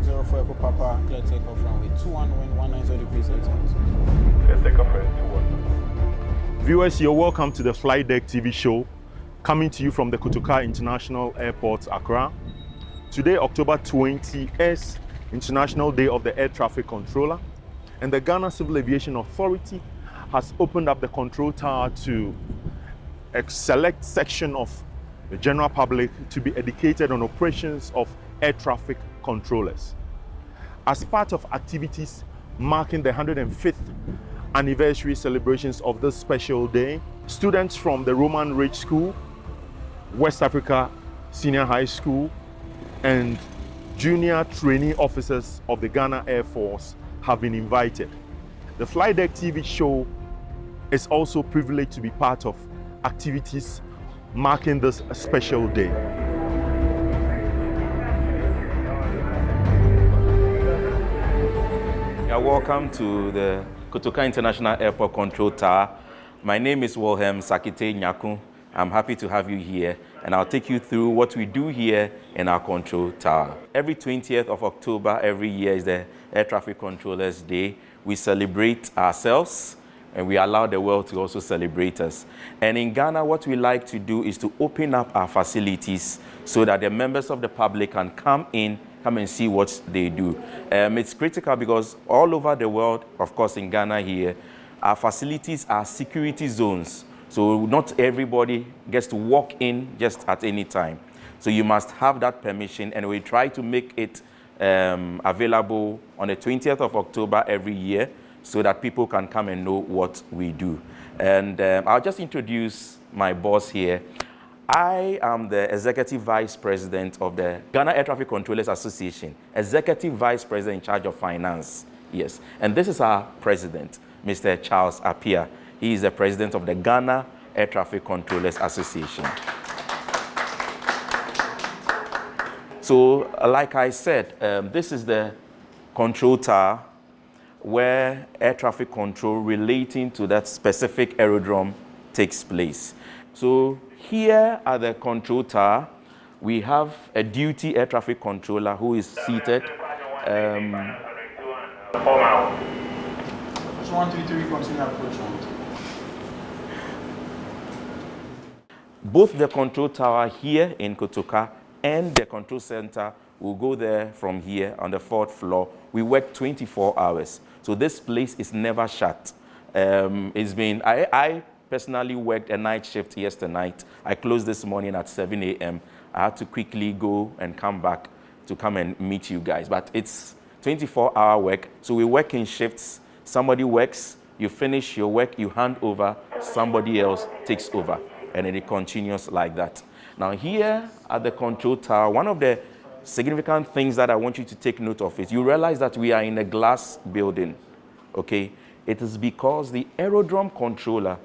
0 for Echo Papa, clear takeoff runway 21 wind 190 degrees 8 knots. Clear takeoff runway 21. Viewers, you're welcome to the Flight Deck TV show, coming to you from the Kotoka International Airport, Accra. Today, October 20, is International Day of the Air Traffic Controller, and the Ghana Civil Aviation Authority has opened up the control tower to a select section of the general public to be educated on operations of air traffic controllers. As part of activities marking the 105th anniversary celebrations of this special day, students from the Roman Ridge School, West Africa Senior High School, and junior trainee officers of the Ghana Air Force have been invited. The Flight Deck TV show is also privileged to be part of activities marking this special day. You're welcome to the Kotoka International Airport Control Tower. My name is Wilhelm Sakite Nyaku. I'm happy to have you here, and I'll take you through what we do here in our control tower. Every 20th of October every year is the Air Traffic Controllers Day. We celebrate ourselves, and we allow the world to also celebrate us. And in Ghana, what we like to do is to open up our facilities so that the members of the public can come and see what they do. It's critical because all over the world, of course in Ghana here, our facilities are security zones. So not everybody gets to walk in just at any time. So you must have that permission, and we try to make it available on the 20th of October every year so that people can come and know what we do. And I'll just introduce my boss here. I am the Executive Vice President of the Ghana Air Traffic Controllers Association, Executive Vice President in charge of finance. Yes, and this is our president, Mr. Charles Appiah. He is the president of the Ghana Air Traffic Controllers Association. So, like I said, this is the control tower where air traffic control relating to that specific aerodrome takes place. So here at the control tower, we have a duty air traffic controller who is seated. 4 miles. 133, continue approach. Both the control tower here in Kotoka and the control center will go there from here on the 4th floor. We work 24 hours. So this place is never shut. I personally worked a night shift yesterday night. I closed this morning at 7 a.m. I had to quickly go and come back to come and meet you guys. But it's 24-hour work. So we work in shifts. Somebody works, you finish your work, you hand over, somebody else takes over. And then it continues like that. Now here at the control tower, one of the significant things that I want you to take note of is you realize that we are in a glass building, okay? It is because the aerodrome controller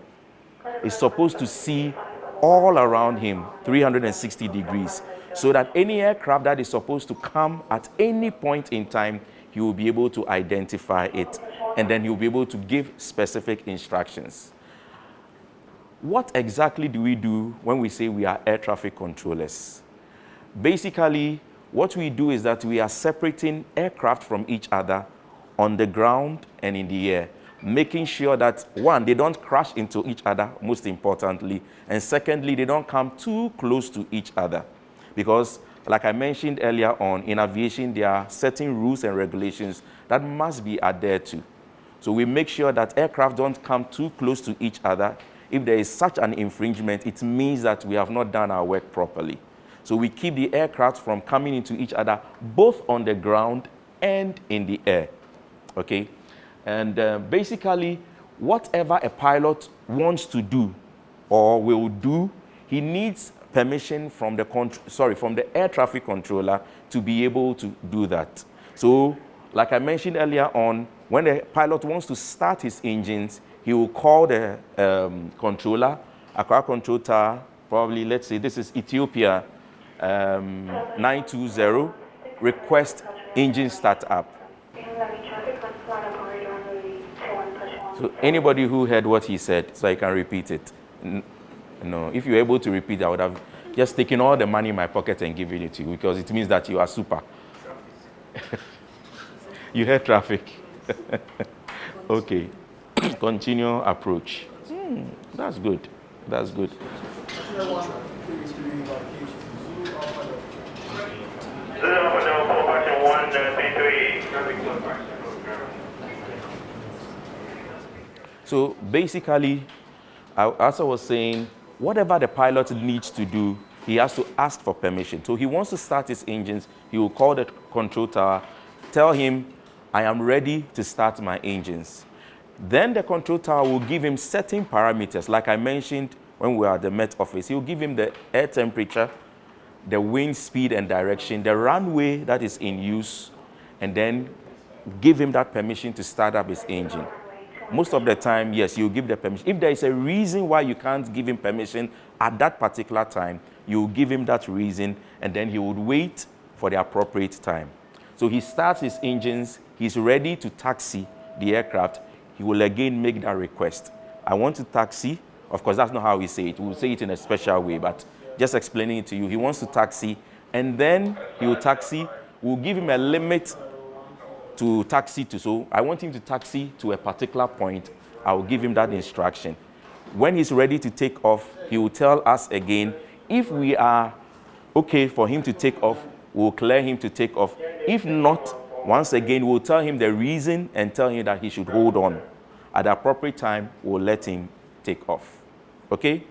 is supposed to see all around him 360 degrees so that any aircraft that is supposed to come at any point in time, he will be able to identify it, and then he will be able to give specific instructions. What exactly do we do when we say we are air traffic controllers? Basically, what we do is that we are separating aircraft from each other on the ground and in the air, making sure that, one, they don't crash into each other, most importantly, and secondly, they don't come too close to each other. Because, like I mentioned earlier on, in aviation, there are certain rules and regulations that must be adhered to. So we make sure that aircraft don't come too close to each other. If there is such an infringement, it means that we have not done our work properly. So we keep the aircraft from coming into each other, both on the ground and in the air, okay? And basically, whatever a pilot wants to do or will do, he needs permission from the air traffic controller to be able to do that. So, like I mentioned earlier on, when the pilot wants to start his engines, he will call the controller, Accra Control Tower, probably, let's say this is Ethiopia 920, request engine startup. So anybody who heard what he said, so I can repeat it. No, if you're able to repeat, I would have just taken all the money in my pocket and given it to you, because it means that you are super. You heard traffic. Okay. Continue approach. That's good. That's good. So basically, as I was saying, whatever the pilot needs to do, he has to ask for permission. So he wants to start his engines, he will call the control tower, tell him, I am ready to start my engines. Then the control tower will give him certain parameters. Like I mentioned when we were at the Met office, he will give him the air temperature, the wind speed and direction, the runway that is in use, and then give him that permission to start up his engine. Most of the time, yes, you give the permission. If there is a reason why you can't give him permission at that particular time, you give him that reason, and then he would wait for the appropriate time. So he starts his engines, he's ready to taxi the aircraft. He will again make that request. I want to taxi. Of course, that's not how we say it. We'll say it in a special way, but just explaining it to you. He wants to taxi, and then he will taxi. We'll give him a limit to taxi to. So I want him to taxi to a particular point. I will give him that instruction. When he's ready to take off, he will tell us again. If we are okay for him to take off, we'll clear him to take off. If not, once again, we'll tell him the reason and tell him that he should hold on. At the appropriate time, we'll let him take off. Okay?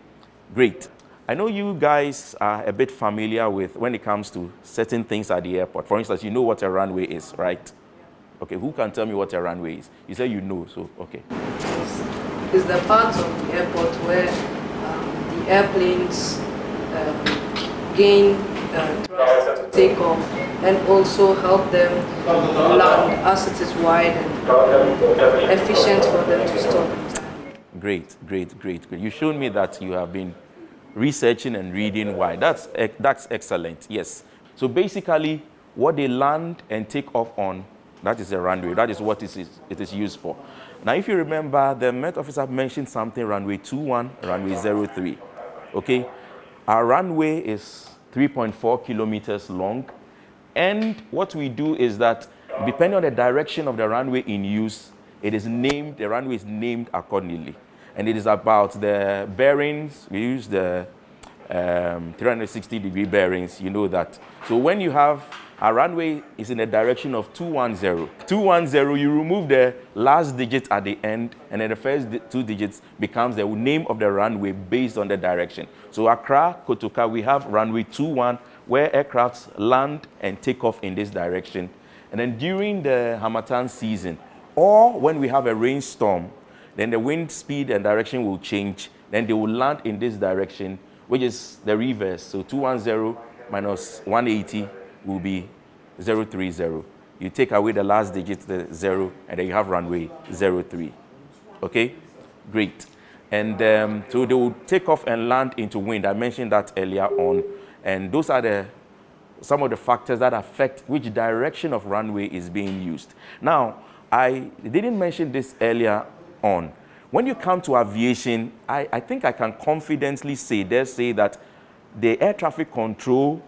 Great. I know you guys are a bit familiar with when it comes to certain things at the airport. For instance, you know what a runway is, right? Okay, who can tell me what a runway is? You say you know, so okay. It's the part of the airport where the airplanes gain thrust to take off and also help them land as it is wide and efficient for them to stop. Great. You showed me that you have been researching and reading why. That's excellent, yes. So basically, what they land and take off on, that is a runway. That is what it is used for. Now, if you remember, the Met officer mentioned something, runway 21, runway 03. Okay? Our runway is 3.4 kilometers long. And what we do is that, depending on the direction of the runway in use, the runway is named accordingly. And it is about the bearings. We use the 360-degree bearings, you know that. So when you have a runway is in the direction of 210. 210, you remove the last digit at the end, and then the first two digits becomes the name of the runway based on the direction. So Accra, Kotoka, we have runway 21, where aircrafts land and take off in this direction. And then during the Harmattan season, or when we have a rainstorm, then the wind speed and direction will change. Then they will land in this direction, which is the reverse. So 210 minus 180 will be 030. You take away the last digit, the 0, and then you have runway 03. Okay? Great. And so they will take off and land into wind. I mentioned that earlier on. And those are some of the factors that affect which direction of runway is being used. Now, I didn't mention this earlier on. When you come to aviation, I think I can confidently say that the air traffic control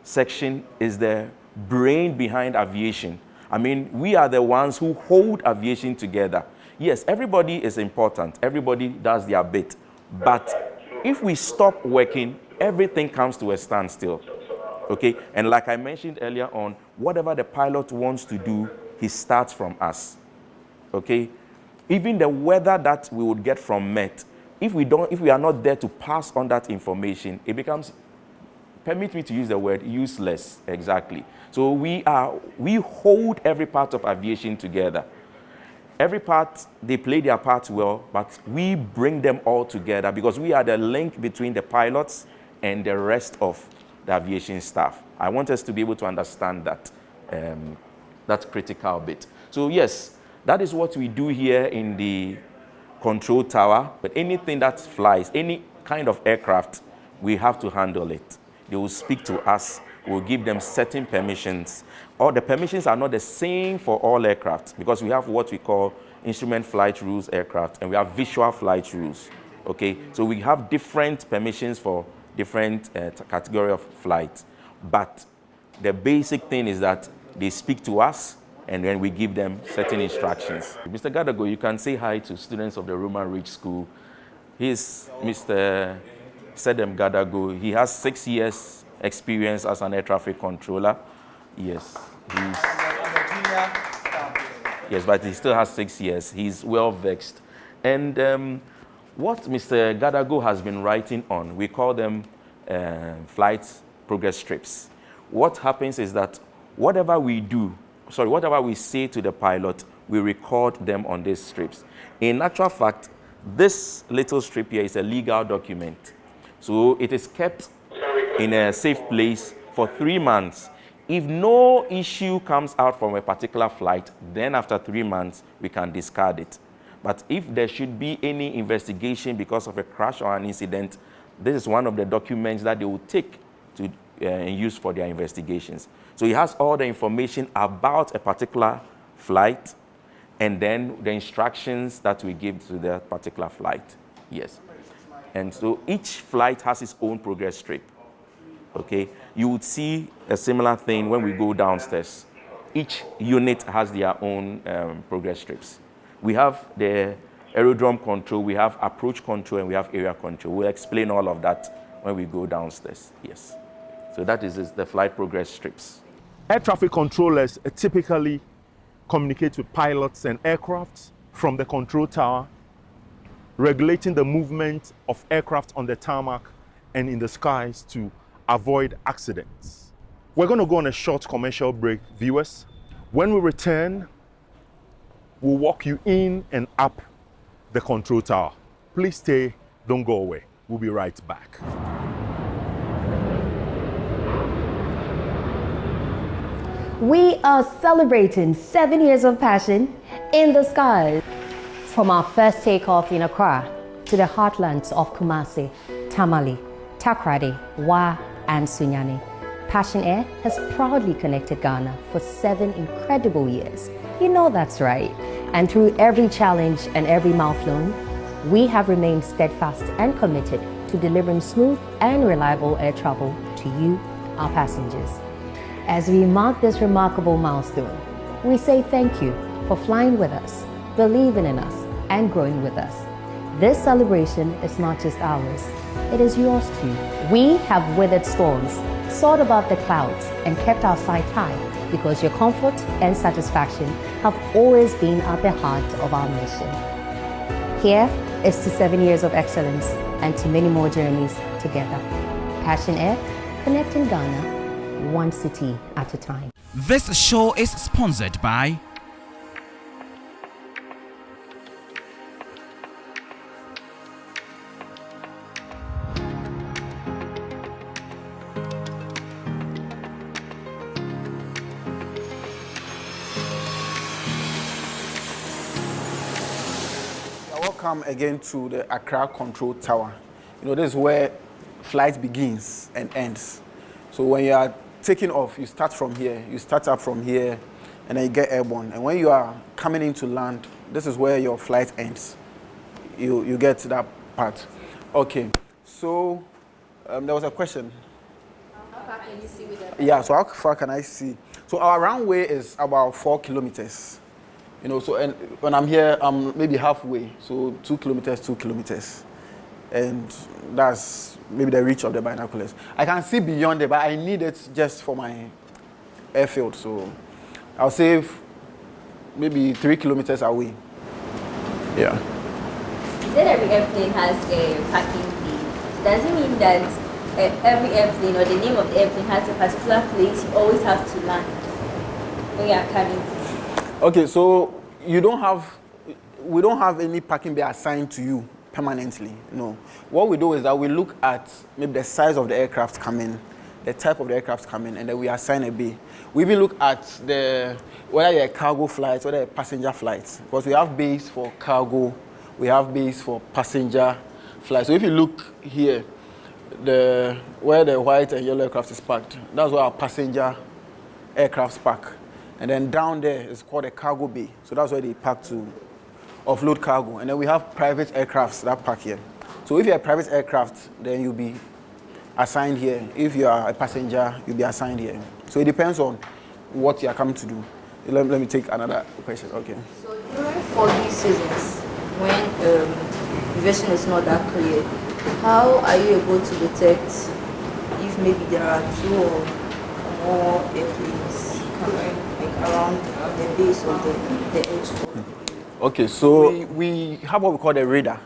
section is the brain behind aviation. I mean, we are the ones who hold aviation together. Yes, everybody is important. Everybody does their bit. But if we stop working, everything comes to a standstill. Okay? And like I mentioned earlier on, whatever the pilot wants to do, he starts from us. Okay? Even the weather that we would get from Met, if we are not there to pass on that information, it becomes, permit me to use the word, useless. Exactly. So we hold every part of aviation together. Every part, they play their part well, but we bring them all together because we are the link between the pilots and the rest of the aviation staff. I want us to be able to understand that, that critical bit. So yes, that is what we do here in the control tower. But anything that flies, any kind of aircraft, we have to handle it. They will speak to us. We'll give them certain permissions. All the permissions are not the same for all aircraft because we have what we call instrument flight rules aircraft and we have visual flight rules. Okay, so we have different permissions for different category of flights. But the basic thing is that they speak to us, and then we give them certain instructions. Mr. Gadago, you can say hi to students of the Roman Ridge School. He's Mr. Sedem Gadago. He has 6 years experience as an air traffic controller. Yes, yes, but he still has 6 years. He's well vexed. And what Mr. Gadago has been writing on, we call them flight progress strips. What happens is that whatever we say to the pilot, we record them on these strips. In actual fact, this little strip here is a legal document. So it is kept in a safe place for 3 months. If no issue comes out from a particular flight, then after 3 months, we can discard it. But if there should be any investigation because of a crash or an incident, this is one of the documents that they will take to use for their investigations. So it has all the information about a particular flight and then the instructions that we give to that particular flight. Yes. And so each flight has its own progress strip. Okay. You would see a similar thing when we go downstairs. Each unit has their own progress strips. We have the aerodrome control, we have approach control, and we have area control. We'll explain all of that when we go downstairs. Yes. So that is the flight progress strips. Air traffic controllers typically communicate with pilots and aircraft from the control tower, regulating the movement of aircraft on the tarmac and in the skies to avoid accidents. We're going to go on a short commercial break, viewers. When we return, we'll walk you in and up the control tower. Please stay, don't go away. We'll be right back. We are celebrating 7 years of passion in the skies. From our first takeoff in Accra to the heartlands of Kumasi, Tamale, Takoradi, Wa, and Sunyani, Passion Air has proudly connected Ghana for 7 incredible years. You know that's right. And through every challenge and every mile flown, we have remained steadfast and committed to delivering smooth and reliable air travel to you, our passengers. As we mark this remarkable milestone, we say thank you for flying with us, believing in us, and growing with us. This celebration is not just ours, it is yours too. We have weathered storms, soared above the clouds, and kept our sight high because your comfort and satisfaction have always been at the heart of our mission. Here is to 7 years of excellence and to many more journeys together. Passion Air, connecting Ghana, one city at a time. This show is sponsored by Welcome again to the Accra Control Tower. You know, this is where flight begins and ends. So when you are taking off, you start from here, you start up from here, and then you get airborne. And when you are coming into land, this is where your flight ends. You get to that part. Okay, so there was a question. How far can you see with that? Yeah, so how far can I see? So our runway is about 4 kilometers. You know, so and when I'm here, I'm maybe halfway. So 2 kilometers, 2 kilometers. And that's maybe the reach of the binoculars. I can see beyond it, but I need it just for my airfield. So I'll say maybe 3 kilometers away. Yeah. You said every airplane has a parking bay. Does it mean that every airplane or the name of the airplane has a particular place you always have to land when you are coming? Okay, so we don't have any parking bay assigned to you permanently. No. What we do is that we look at maybe the size of the aircraft coming, the type of the aircraft coming, and then we assign a bay. We even look at whether they're cargo flights, whether they're passenger flights, because we have bays for cargo, we have bays for passenger flights. So if you look here, where the white and yellow aircraft is parked, that's where our passenger aircraft park. And then down there is called a cargo bay. So that's where they park to offload cargo. And then we have private aircrafts that park here. So if you're a private aircraft, then you'll be assigned here. If you are a passenger, you'll be assigned here. So it depends on what you are coming to do. Let me take another question. Okay. So during foggy seasons, when aviation is not that clear, how are you able to detect if maybe there are 2 or more airplanes coming like around the base of the edge? Okay, so we have what we call the radar.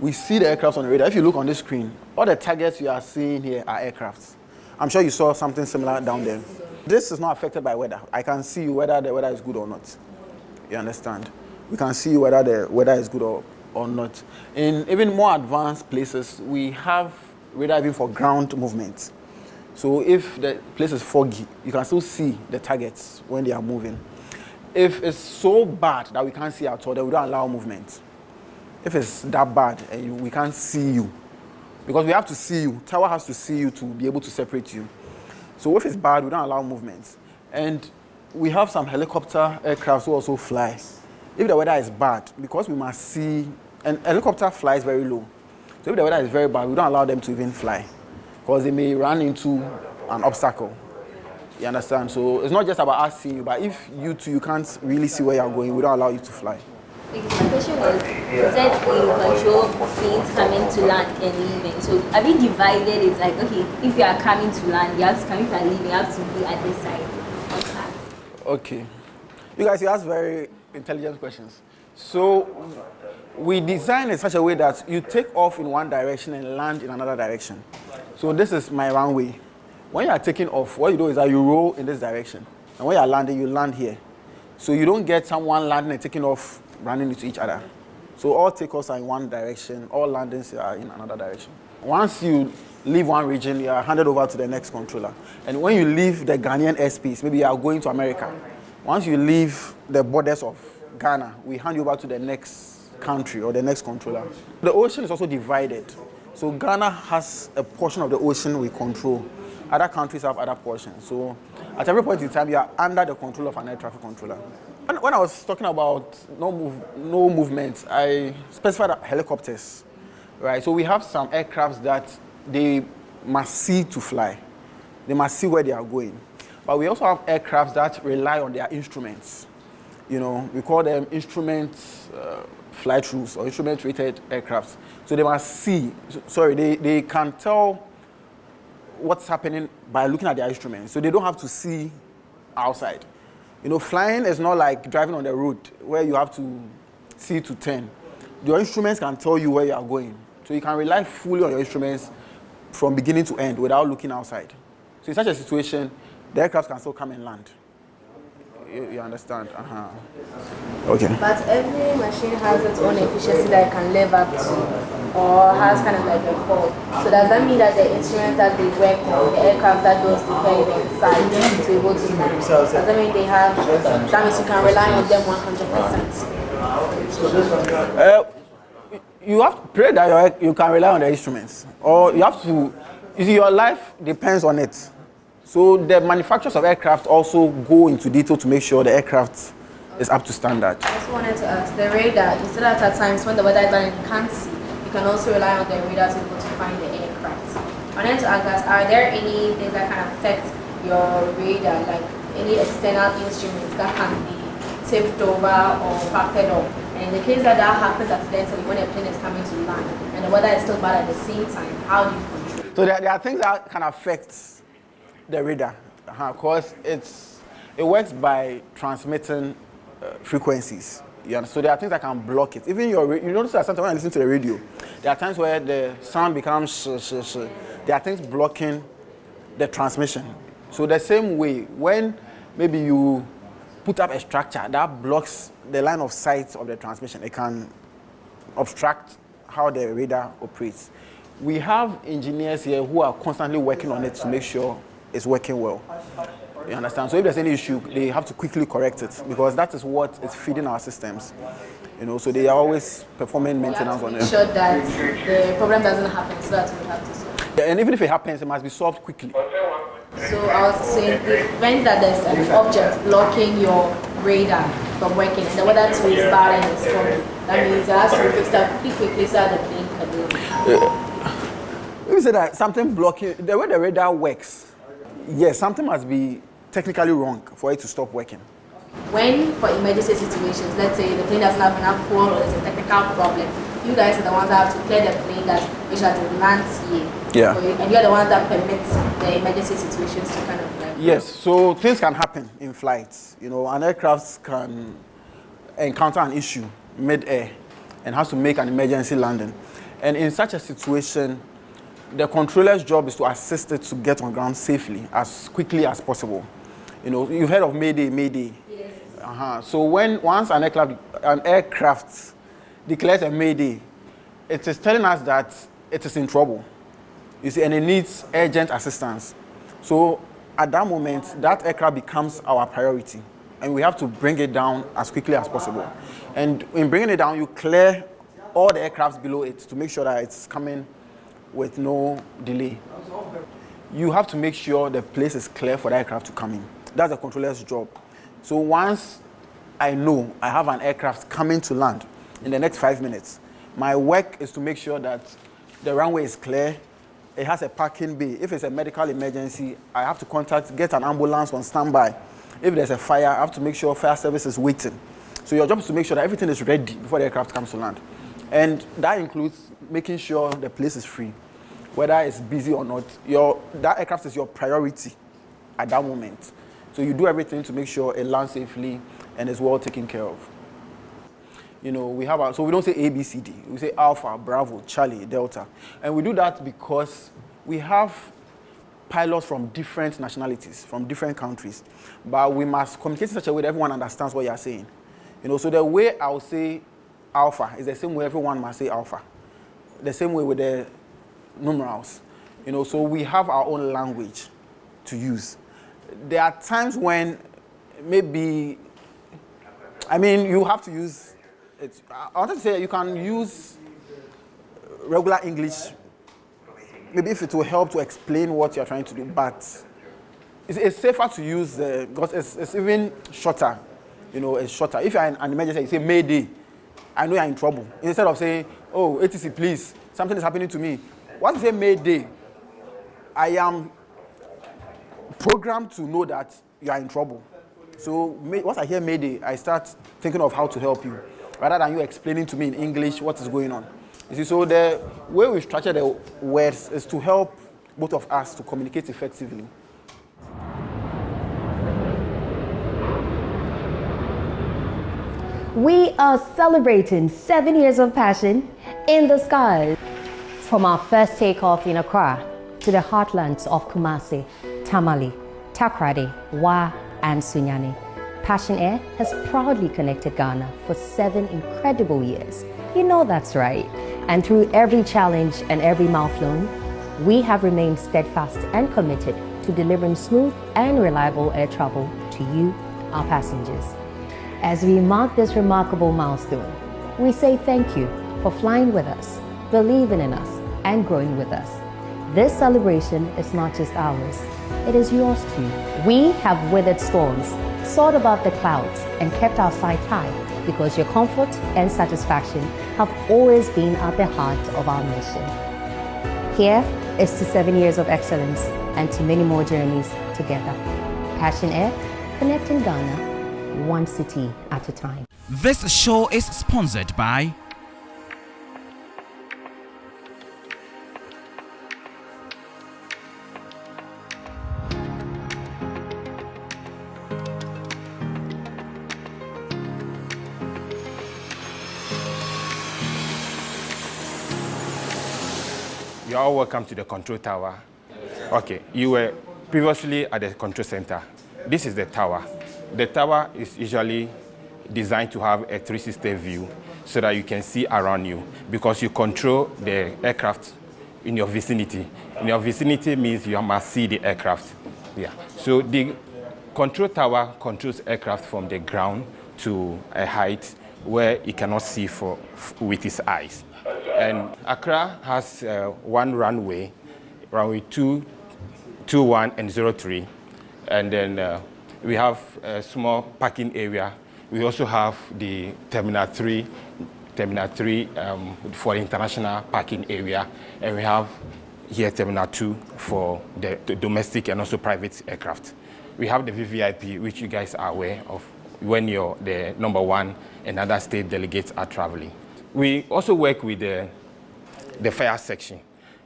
We see the aircraft on the radar. If you look on the screen, all the targets you are seeing here are aircrafts. I'm sure you saw something similar down there. This is not affected by weather. I can see whether the weather is good or not. You understand? We can see whether the weather is good or not. In even more advanced places, we have radar even for ground movement. So if the place is foggy, you can still see the targets when they are moving. If it's so bad that we can't see at all, then we don't allow movement. If it's that bad and we can't see you, because we have to see you, tower has to see you to be able to separate you. So if it's bad, we don't allow movement. And we have some helicopter aircraft who also fly. If the weather is bad, because we must see, and helicopter flies very low. So if the weather is very bad, we don't allow them to even fly, because they may run into an obstacle. You understand? So it's not just about us seeing you, but if you can't really see where you're going, we don't allow you to fly. My question was, you said you control planes coming to land and leaving. So have you divided it like, okay, if you are coming to land, you have to come, if you are leaving, you have to be at this side. Okay. You guys, you ask very intelligent questions. So we design in such a way that you take off in one direction and land in another direction. So this is my runway. When you are taking off, what you do is that you roll in this direction. And when you are landing, you land here. So you don't get someone landing and taking off, running into each other. So all takeoffs are in one direction, all landings are in another direction. Once you leave one region, you are handed over to the next controller. And when you leave the Ghanaian airspace, maybe you are going to America. Once you leave the borders of Ghana, we hand you over to the next country or the next controller. The ocean is also divided. So Ghana has a portion of the ocean we control. Other countries have other portions. So at every point in time, you are under the control of an air traffic controller. When I was talking about no movement, I specified helicopters, right? So we have some aircrafts that they must see to fly. They must see where they are going. But we also have aircrafts that rely on their instruments. You know, we call them instrument flight rules or instrument-rated aircrafts. So they must see, they can tell what's happening by looking at their instruments. So they don't have to see outside. You know, flying is not like driving on the road where you have to see to turn. Your instruments can tell you where you are going. So you can rely fully on your instruments from beginning to end without looking outside. So in such a situation, the aircraft can still come and land. You understand? Okay. But every machine has its own efficiency that it can live up to, or has kind of like a fault. So does that mean that the instruments that they work on, the aircraft that those depend on site to be able to move, does that mean they have, that means you can rely on them 100%? You have to pray that you can rely on the instruments, or you have to, you see, your life depends on it. So the manufacturers of aircraft also go into detail to make sure the aircraft is up to standard. I just wanted to ask, the radar, you said that at times when the weather is bad and you can't see, you can also rely on the radar to be able to find the aircraft. I wanted to ask that, are there any things that can affect your radar, like any external instruments that can be tipped over or factored off? And in the case that happens accidentally when a plane is coming to land and the weather is still bad at the same time, how do you control? So there are things that can affect the radar, because it works by transmitting frequencies. So there are things that can block it. Even you notice that sometimes when I listen to the radio, there are times where the sound becomes There are things blocking the transmission. So the same way, when maybe you put up a structure that blocks the line of sight of the transmission, it can obstruct how the radar operates. We have engineers here who are constantly working on it to make sure it's working well. You understand? So if there's any issue, they have to quickly correct it, because that is what is feeding our systems. You know, so they are always performing maintenance on it. Make sure that the problem doesn't happen, so that we have to solve. Yeah, and even if it happens, it must be solved quickly. So I was saying, when that there's an object blocking your radar from working, and the weather too is bad and it's foggy, that means it has to be fixed up quickly so that the plane can do. Let me say that something blocking, the way the radar works, yes, something must be technically wrong for it to stop working. When, for emergency situations, let's say the plane doesn't have enough fuel or there's a technical problem, you guys are the ones that have to clear the plane that which are the lands here. Yeah. And you're the ones that permit the emergency situations to kind of like... Yes, so things can happen in flights. You know, an aircraft can encounter an issue mid-air and has to make an emergency landing. And in such a situation, the controller's job is to assist it to get on ground safely as quickly as possible. You know, you've heard of Mayday, Mayday. Yes. So once an aircraft declares a Mayday, it is telling us that it is in trouble. You see, and it needs urgent assistance. So at that moment, that aircraft becomes our priority, and we have to bring it down as quickly as possible. And in bringing it down, you clear all the aircrafts below it to make sure that it's coming with no delay. You have to make sure the place is clear for the aircraft to come in. That's the controller's job. So once I know I have an aircraft coming to land in the next 5 minutes, my work is to make sure that the runway is clear. It has a parking bay. If it's a medical emergency, I have to get an ambulance on standby. If there's a fire, I have to make sure fire service is waiting. So your job is to make sure that everything is ready before the aircraft comes to land. And that includes making sure the place is free, whether it's busy or not. That aircraft is your priority at that moment. So you do everything to make sure it lands safely and is well taken care of. You know, so we don't say A, B, C, D. We say Alpha, Bravo, Charlie, Delta. And we do that because we have pilots from different nationalities, from different countries. But we must communicate in such a way that everyone understands what you're saying. You know, so the way I'll say Alpha is the same way everyone must say Alpha. The same way with the numerals. You know, so we have our own language to use. There are times when maybe, you have to use it. I wanted to say you can use regular English, maybe if it will help to explain what you're trying to do, but it's safer to use because it's even shorter. You know, it's shorter. If you're in an emergency, you say Mayday, I know you're in trouble. Instead of saying, oh, ATC, please, something is happening to me. Once you say Mayday, I am programmed to know that you are in trouble. So once I hear Mayday, I start thinking of how to help you, rather than you explaining to me in English what is going on. You see, so the way we structure the words is to help both of us to communicate effectively. We are celebrating 7 years of passion in the skies. From our first takeoff in Accra to the heartlands of Kumasi, Tamale, Takoradi, Wa, and Sunyani, Passion Air has proudly connected Ghana for 7 incredible years. You know that's right. And through every challenge and every milestone, we have remained steadfast and committed to delivering smooth and reliable air travel to you, our passengers. As we mark this remarkable milestone, we say thank you for flying with us, believing in us, and growing with us. This celebration is not just ours, it is yours too. We have weathered storms, soared above the clouds, and kept our sight high because your comfort and satisfaction have always been at the heart of our mission. Here is to 7 years of excellence and to many more journeys together. Passion Air, connecting Ghana, one city at a time. This show is sponsored by You're all welcome to the control tower. Okay, you were previously at the control center. This is the tower. The tower is usually designed to have a 360 view so that you can see around you because you control the aircraft in your vicinity. In your vicinity means you must see the aircraft. Yeah. So the control tower controls aircraft from the ground to a height where it cannot see with its eyes. And Accra has one runway 2, 21, and 03. And then we have a small parking area. We also have the Terminal 3 for the international parking area. And we have here Terminal 2 for the domestic and also private aircraft. we have the VVIP, which you guys are aware of when you're the number one and other state delegates are traveling. We also work with the fire section.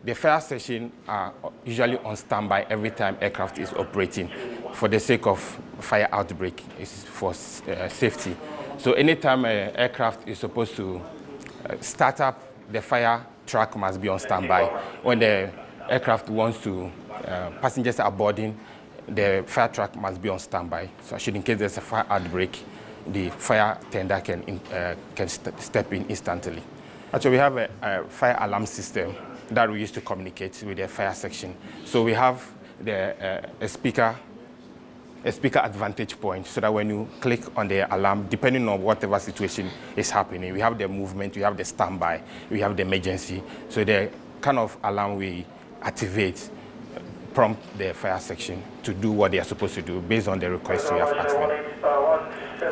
The fire section are usually on standby every time aircraft is operating for the sake of fire outbreak. It's for safety. So anytime an aircraft is supposed to start up, the fire truck must be on standby. When the aircraft wants to, passengers are boarding, the fire truck must be on standby. So should in case there's a fire outbreak, the fire tender can step in instantly. Actually, we have a fire alarm system that we use to communicate with the fire section. So we have a speaker advantage point, so that when you click on the alarm, depending on whatever situation is happening, we have the movement, we have the standby, we have the emergency. So the kind of alarm we activate prompt the fire section to do what they are supposed to do based on the request we have asked them.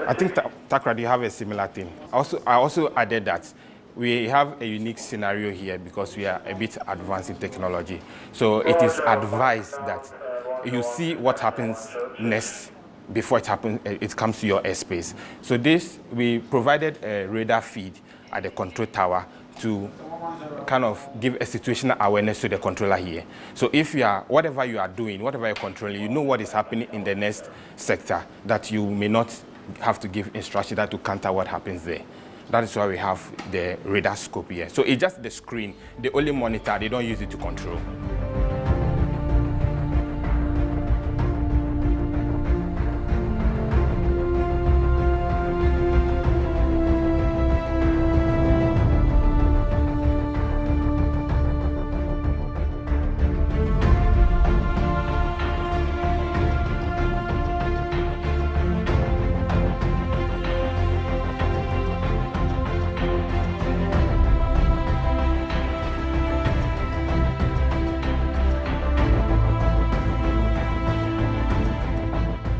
I think Takrady, you have a similar thing. I also added that we have a unique scenario here because we are a bit advanced in technology. So it is advised that you see what happens next before it comes to your airspace. So we provided a radar feed at the control tower to kind of give a situational awareness to the controller here. So if whatever you are doing, whatever you're controlling, you know what is happening in the next sector, that you may not have to give instruction to counter what happens there. That is why we have the radar scope here. So it's just the screen. They only monitor, they don't use it to control.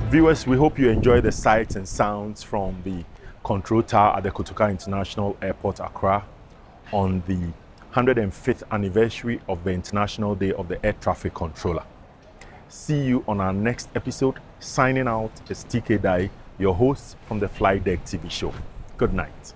Viewers, we hope you enjoy the sights and sounds from the control tower at the Kotoka International Airport, Accra, on the 105th anniversary of the International Day of the Air Traffic Controller. See you on our next episode. Signing out is TK Dai, your host from the Flight Deck TV show. Good night.